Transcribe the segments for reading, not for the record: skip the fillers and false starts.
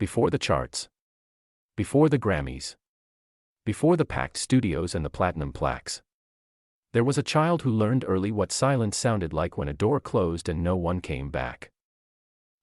Before the charts. Before the Grammys. Before the packed studios and the platinum plaques. There was a child who learned early what silence sounded like when a door closed and no one came back.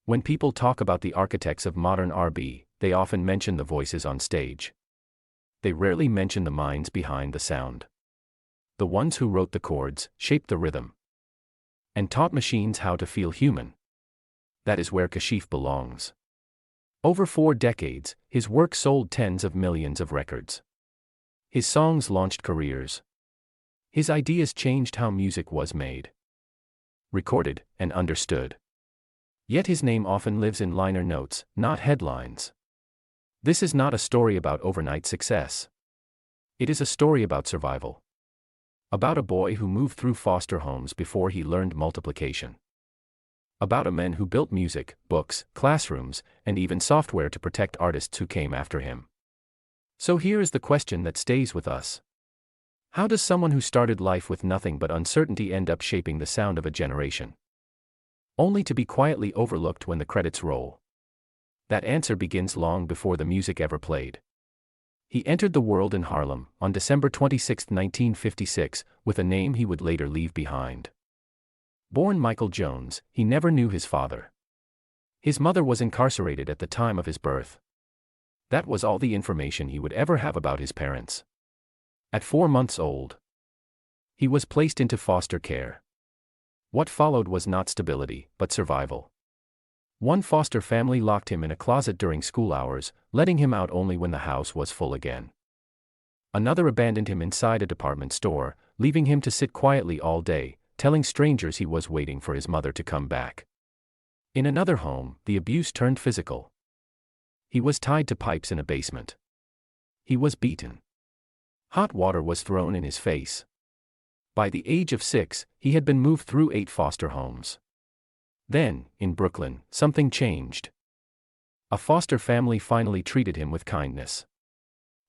When people talk about the architects of modern R&B, they often mention the voices on stage. They rarely mention the minds behind the sound. The ones who wrote the chords, shaped the rhythm, and taught machines how to feel human. That is where Kashif belongs. Over 4 decades, his work sold tens of millions of records. His songs launched careers. His ideas changed how music was made, recorded, and understood. Yet his name often lives in liner notes, not headlines. This is not a story about overnight success. It is a story about survival. About a boy who moved through foster homes before he learned multiplication. About a man who built music, books, classrooms, and even software to protect artists who came after him. So here is the question that stays with us. How does someone who started life with nothing but uncertainty end up shaping the sound of a generation? Only to be quietly overlooked when the credits roll. That answer begins long before the music ever played. He entered the world in Harlem, on December 26, 1956, with a name he would later leave behind. Born Michael Jones, he never knew his father. His mother was incarcerated at the time of his birth. That was all the information he would ever have about his parents. At 4 months old, he was placed into foster care. What followed was not stability, but survival. One foster family locked him in a closet during school hours, letting him out only when the house was full again. Another abandoned him inside a department store, leaving him to sit quietly all day, telling strangers he was waiting for his mother to come back. In another home, the abuse turned physical. He was tied to pipes in a basement. He was beaten. Hot water was thrown in his face. By the age of 6, he had been moved through 8 foster homes. Then, in Brooklyn, something changed. A foster family finally treated him with kindness.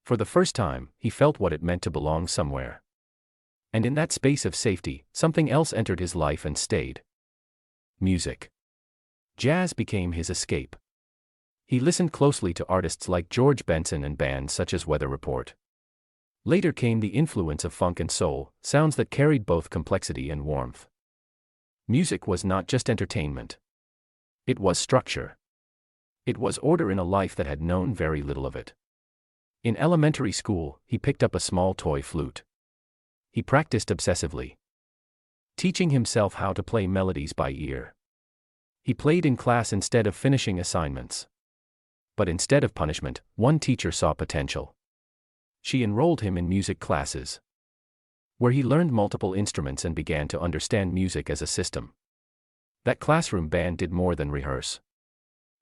For the first time, he felt what it meant to belong somewhere. And in that space of safety, something else entered his life and stayed. Music. Jazz became his escape. He listened closely to artists like George Benson and bands such as Weather Report. Later came the influence of funk and soul, sounds that carried both complexity and warmth. Music was not just entertainment. It was structure. It was order in a life that had known very little of it. In elementary school, he picked up a small toy flute. He practiced obsessively, teaching himself how to play melodies by ear. He played in class instead of finishing assignments. But instead of punishment, one teacher saw potential. She enrolled him in music classes, where he learned multiple instruments and began to understand music as a system. That classroom band did more than rehearse.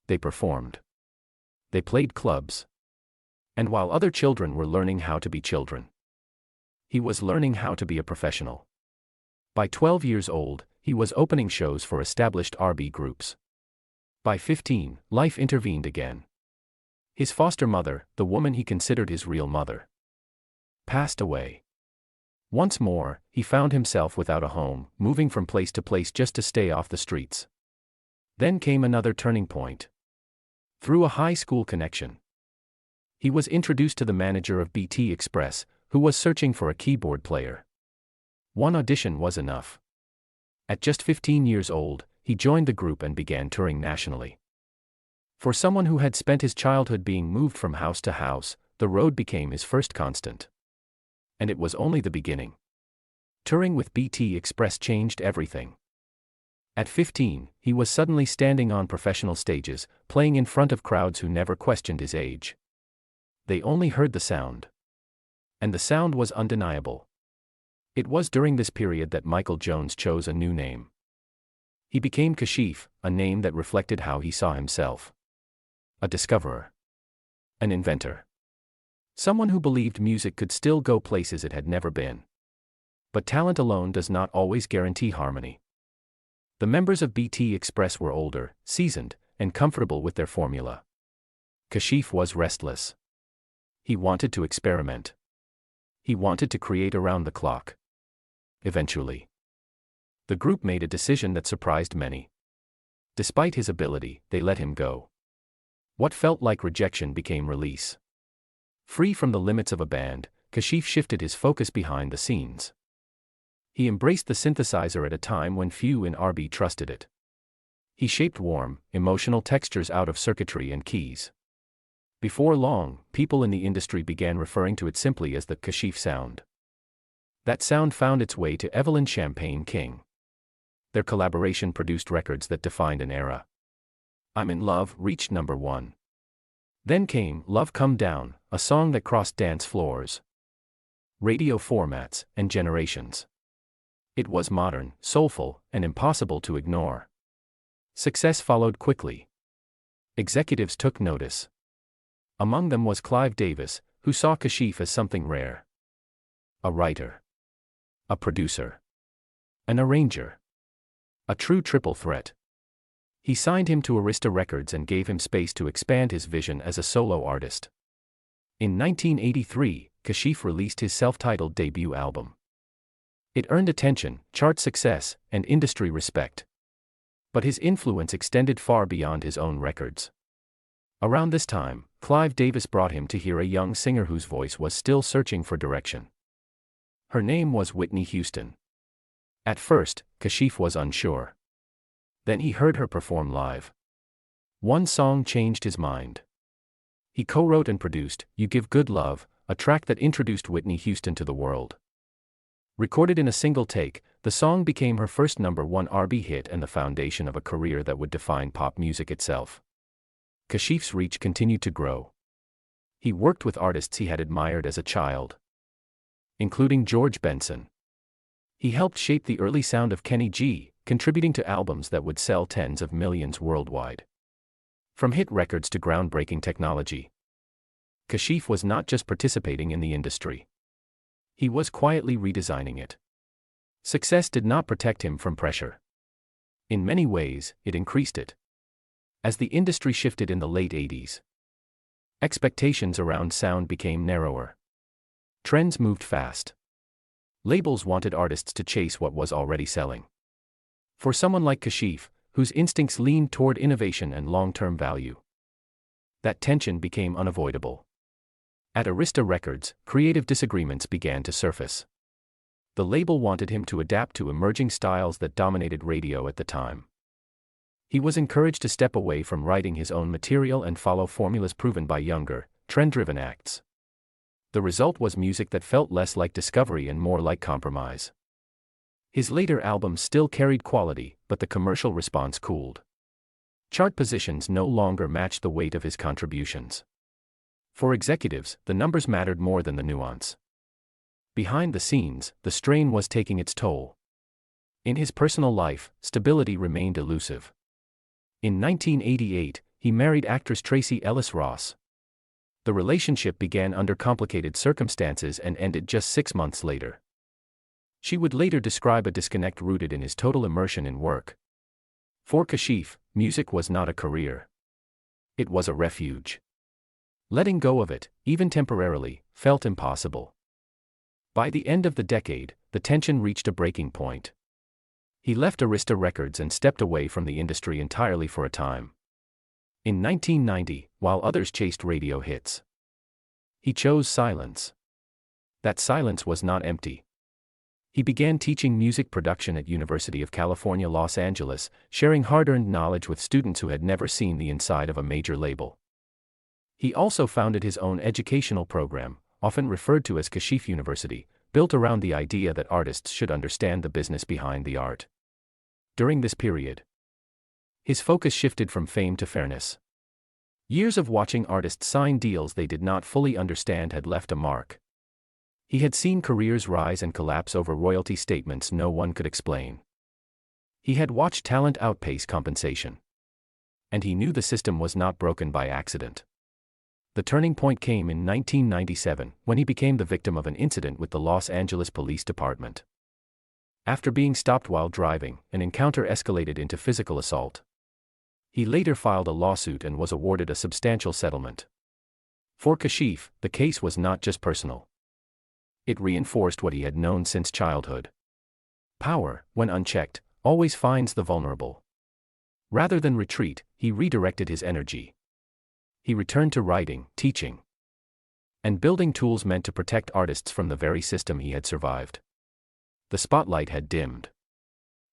They performed. They played clubs. And while other children were learning how to be children, he was learning how to be a professional. By 12 years old, he was opening shows for established R&B groups. By 15, life intervened again. His foster mother, the woman he considered his real mother, passed away. Once more, he found himself without a home, moving from place to place just to stay off the streets. Then came another turning point. Through a high school connection, he was introduced to the manager of BT Express, who was searching for a keyboard player. One audition was enough. At just 15 years old, he joined the group and began touring nationally. For someone who had spent his childhood being moved from house to house, the road became his first constant. And it was only the beginning. Touring with BT Express changed everything. At 15, he was suddenly standing on professional stages, playing in front of crowds who never questioned his age. They only heard the sound. And the sound was undeniable. It was during this period that Michael Jones chose a new name. He became Kashif, a name that reflected how he saw himself. A discoverer. An inventor. Someone who believed music could still go places it had never been. But talent alone does not always guarantee harmony. The members of BT Express were older, seasoned, and comfortable with their formula. Kashif was restless. He wanted to experiment. He wanted to create around the clock. Eventually, the group made a decision that surprised many. Despite his ability, they let him go. What felt like rejection became release. Free from the limits of a band, Kashif shifted his focus behind the scenes. He embraced the synthesizer at a time when few in R&B trusted it. He shaped warm, emotional textures out of circuitry and keys. Before long, people in the industry began referring to it simply as the Kashif sound. That sound found its way to Evelyn Champagne King. Their collaboration produced records that defined an era. I'm in Love reached #1. Then came Love Come Down, a song that crossed dance floors, radio formats, and generations. It was modern, soulful, and impossible to ignore. Success followed quickly. Executives took notice. Among them was Clive Davis, who saw Kashif as something rare. A writer. A producer. An arranger. A true triple threat. He signed him to Arista Records and gave him space to expand his vision as a solo artist. In 1983, Kashif released his self-titled debut album. It earned attention, chart success, and industry respect. But his influence extended far beyond his own records. Around this time, Clive Davis brought him to hear a young singer whose voice was still searching for direction. Her name was Whitney Houston. At first, Kashif was unsure. Then he heard her perform live. One song changed his mind. He co-wrote and produced You Give Good Love, a track that introduced Whitney Houston to the world. Recorded in a single take, the song became her first #1 R&B hit and the foundation of a career that would define pop music itself. Kashif's reach continued to grow. He worked with artists he had admired as a child, including George Benson. He helped shape the early sound of Kenny G, contributing to albums that would sell tens of millions worldwide. From hit records to groundbreaking technology, Kashif was not just participating in the industry. He was quietly redesigning it. Success did not protect him from pressure. In many ways, it increased it. As the industry shifted in the late 80s, expectations around sound became narrower. Trends moved fast. Labels wanted artists to chase what was already selling. For someone like Kashif, whose instincts leaned toward innovation and long-term value, that tension became unavoidable. At Arista Records, creative disagreements began to surface. The label wanted him to adapt to emerging styles that dominated radio at the time. He was encouraged to step away from writing his own material and follow formulas proven by younger, trend-driven acts. The result was music that felt less like discovery and more like compromise. His later albums still carried quality, but the commercial response cooled. Chart positions no longer matched the weight of his contributions. For executives, the numbers mattered more than the nuance. Behind the scenes, the strain was taking its toll. In his personal life, stability remained elusive. In 1988, he married actress Tracee Ellis Ross. The relationship began under complicated circumstances and ended just 6 months later. She would later describe a disconnect rooted in his total immersion in work. For Kashif, music was not a career. It was a refuge. Letting go of it, even temporarily, felt impossible. By the end of the decade, the tension reached a breaking point. He left Arista Records and stepped away from the industry entirely for a time. In 1990, while others chased radio hits, he chose silence. That silence was not empty. He began teaching music production at University of California, Los Angeles, sharing hard-earned knowledge with students who had never seen the inside of a major label. He also founded his own educational program, often referred to as Kashif University, built around the idea that artists should understand the business behind the art. During this period, his focus shifted from fame to fairness. Years of watching artists sign deals they did not fully understand had left a mark. He had seen careers rise and collapse over royalty statements no one could explain. He had watched talent outpace compensation. And he knew the system was not broken by accident. The turning point came in 1997, when he became the victim of an incident with the Los Angeles Police Department. After being stopped while driving, an encounter escalated into physical assault. He later filed a lawsuit and was awarded a substantial settlement. For Kashif, the case was not just personal. It reinforced what he had known since childhood. Power, when unchecked, always finds the vulnerable. Rather than retreat, he redirected his energy. He returned to writing, teaching, and building tools meant to protect artists from the very system he had survived. The spotlight had dimmed,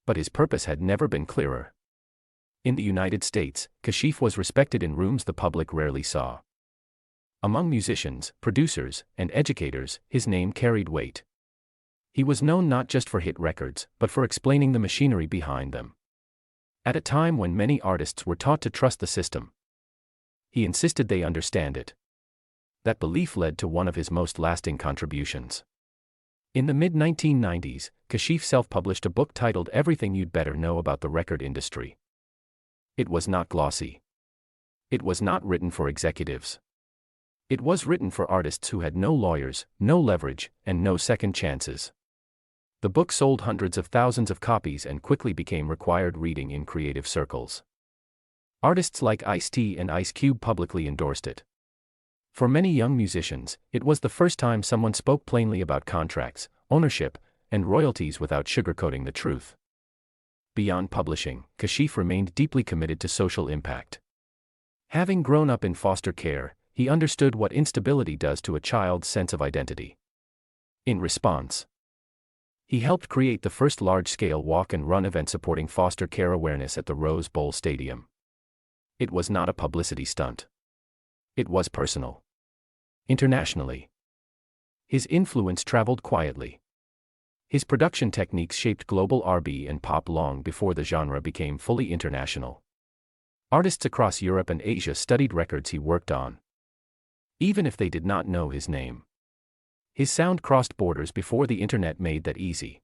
but his purpose had never been clearer. In the United States, Kashif was respected in rooms the public rarely saw. Among musicians, producers, and educators, his name carried weight. He was known not just for hit records, but for explaining the machinery behind them. At a time when many artists were taught to trust the system, he insisted they understand it. That belief led to one of his most lasting contributions. In the mid-1990s, Kashif self-published a book titled Everything You'd Better Know About the Record Industry. It was not glossy. It was not written for executives. It was written for artists who had no lawyers, no leverage, and no second chances. The book sold hundreds of thousands of copies and quickly became required reading in creative circles. Artists like Ice-T and Ice Cube publicly endorsed it. For many young musicians, it was the first time someone spoke plainly about contracts, ownership, and royalties without sugarcoating the truth. Beyond publishing, Kashif remained deeply committed to social impact. Having grown up in foster care, he understood what instability does to a child's sense of identity. In response, he helped create the first large-scale walk and run event supporting foster care awareness at the Rose Bowl Stadium. It was not a publicity stunt. It was personal. Internationally, his influence traveled quietly. His production techniques shaped global R&B and pop long before the genre became fully international. Artists across Europe and Asia studied records he worked on, even if they did not know his name. His sound crossed borders before the internet made that easy.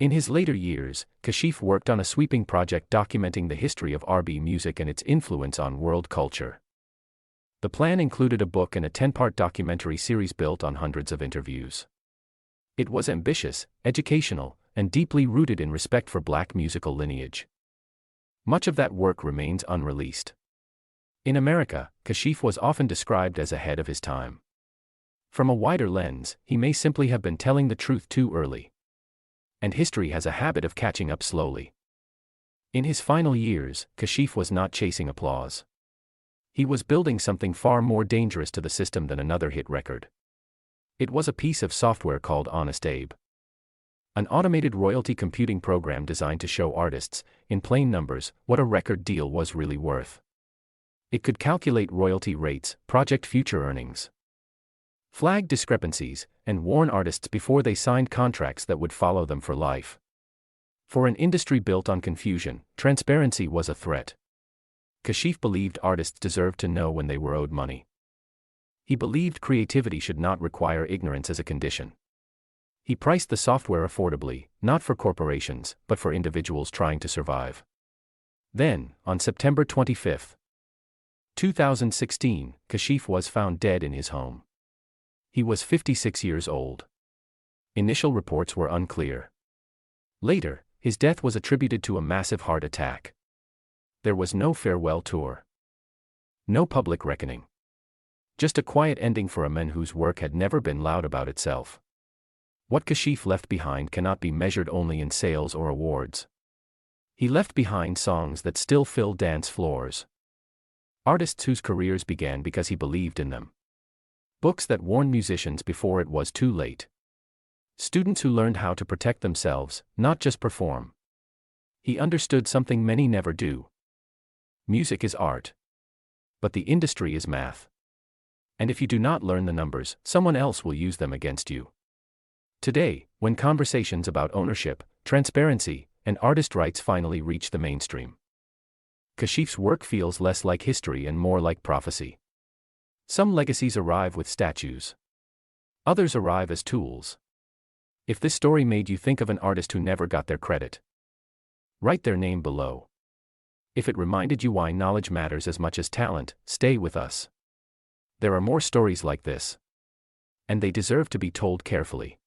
In his later years, Kashif worked on a sweeping project documenting the history of R&B music and its influence on world culture. The plan included a book and a 10-part documentary series built on hundreds of interviews. It was ambitious, educational, and deeply rooted in respect for Black musical lineage. Much of that work remains unreleased. In America, Kashif was often described as ahead of his time. From a wider lens, he may simply have been telling the truth too early. And history has a habit of catching up slowly. In his final years, Kashif was not chasing applause. He was building something far more dangerous to the system than another hit record. It was a piece of software called Honest Abe. An automated royalty computing program designed to show artists, in plain numbers, what a record deal was really worth. It could calculate royalty rates, project future earnings, flag discrepancies, and warn artists before they signed contracts that would follow them for life. For an industry built on confusion, transparency was a threat. Kashif believed artists deserved to know when they were owed money. He believed creativity should not require ignorance as a condition. He priced the software affordably, not for corporations, but for individuals trying to survive. Then, on September 25, 2016, Kashif was found dead in his home. He was 56 years old. Initial reports were unclear. Later, his death was attributed to a massive heart attack. There was no farewell tour. No public reckoning. Just a quiet ending for a man whose work had never been loud about itself. What Kashif left behind cannot be measured only in sales or awards. He left behind songs that still fill dance floors. Artists whose careers began because he believed in them. Books that warned musicians before it was too late. Students who learned how to protect themselves, not just perform. He understood something many never do. Music is art. But the industry is math. And if you do not learn the numbers, someone else will use them against you. Today, when conversations about ownership, transparency, and artist rights finally reach the mainstream, Kashif's work feels less like history and more like prophecy. Some legacies arrive with statues. Others arrive as tools. If this story made you think of an artist who never got their credit, write their name below. If it reminded you why knowledge matters as much as talent, stay with us. There are more stories like this. And they deserve to be told carefully.